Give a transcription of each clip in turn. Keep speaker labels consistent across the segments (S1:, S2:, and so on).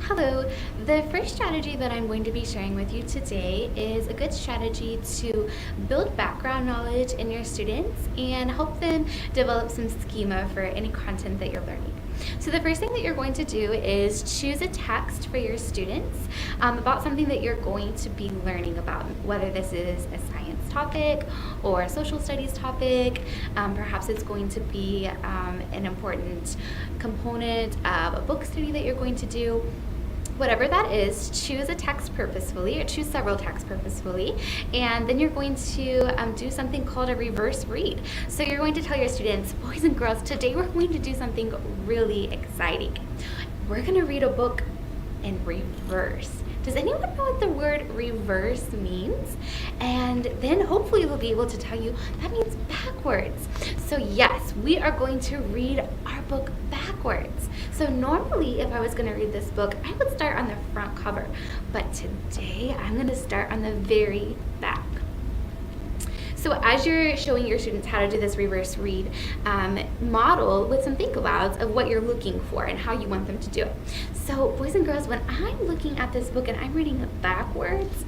S1: Hello. The first strategy that I'm going to be sharing with you today is a good strategy to build background knowledge in your students and help them develop some schema for any content that you're learning. So the first thing that you're going to do is choose a text for your students about something that you're going to be learning about, whether this is a science topic or a social studies topic. Perhaps it's going to be an important component of a book study that you're going to do. Whatever that is, choose a text purposefully, or choose several texts purposefully, and then you're going to do something called a reverse read. So you're going to tell your students, boys and girls, today we're going to do something really exciting. We're going to read a book in reverse. Does anyone know what the word reverse means? And then hopefully they'll be able to tell you that means backwards. So yes, we are going to read our book backwards. So normally if I was going to read this book, I would start on the front cover. But today I'm going to start on the very back. So as you're showing your students how to do this reverse read, model with some think alouds of what you're looking for and how you want them to do it. So boys and girls, when I'm looking at this book and I'm reading it backwards,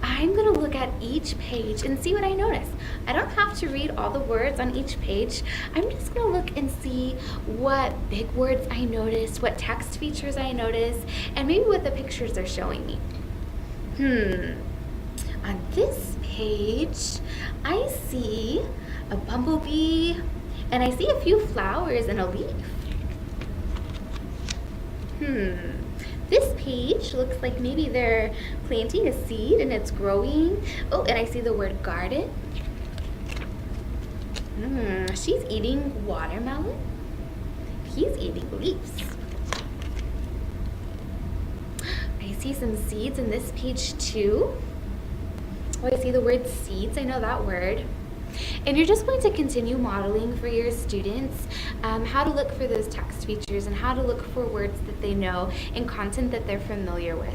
S1: I'm going to look at each page and see what I notice. I don't have to read all the words on each page. I'm just going to look and see what big words I notice, what text features I notice, and maybe what the pictures are showing me. On this page, I see a bumblebee, and I see a few flowers and a leaf. This page looks like maybe they're planting a seed and it's growing. Oh, and I see the word garden. She's eating watermelon. He's eating leaves. I see some seeds in this page too. Oh, I see the word seeds. I know that word. And you're just going to continue modeling for your students how to look for those text features and how to look for words that they know and content that they're familiar with.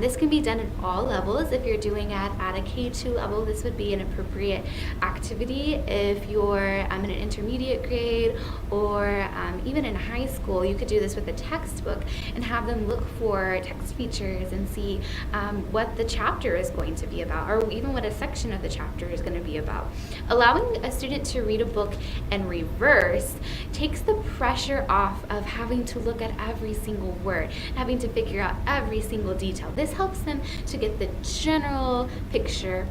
S1: This can be done at all levels. If you're doing it at a K2 level, this would be an appropriate activity. If you're in an intermediate grade or even in high school, you could do this with a textbook and have them look for text features and see what the chapter is going to be about, or even what a section of the chapter is going to be about. Allowing a student to read a book in reverse takes the pressure off of having to look at every single word, having to figure out every single detail. This helps them to get the general picture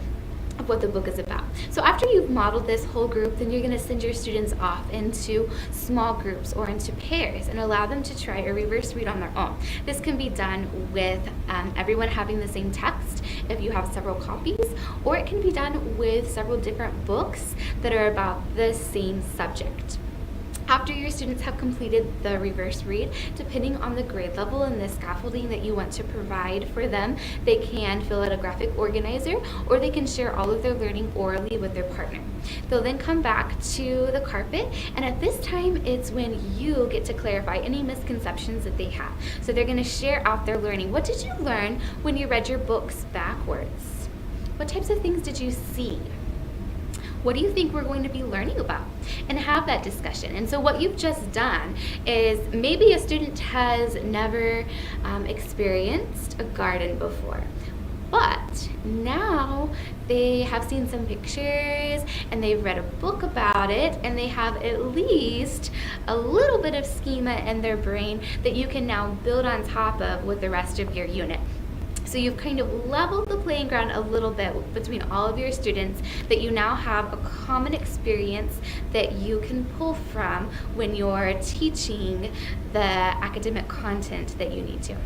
S1: of what the book is about. So after you've modeled this whole group, then you're going to send your students off into small groups or into pairs and allow them to try a reverse read on their own. This can be done with everyone having the same text if you have several copies, or it can be done with several different books that are about the same subject. After your students have completed the reverse read, depending on the grade level and the scaffolding that you want to provide for them, they can fill out a graphic organizer, or they can share all of their learning orally with their partner. They'll then come back to the carpet, and at this time, it's when you get to clarify any misconceptions that they have. So they're going to share out their learning. What did you learn when you read your books backwards? What types of things did you see? What do you think we're going to be learning about? And have that discussion. And so what you've just done is maybe a student has never experienced a garden before, but now they have seen some pictures and they've read a book about it, and they have at least a little bit of schema in their brain that you can now build on top of with the rest of your unit. So you've kind of leveled the playing ground a little bit between all of your students, that you now have a common experience that you can pull from when you're teaching the academic content that you need to.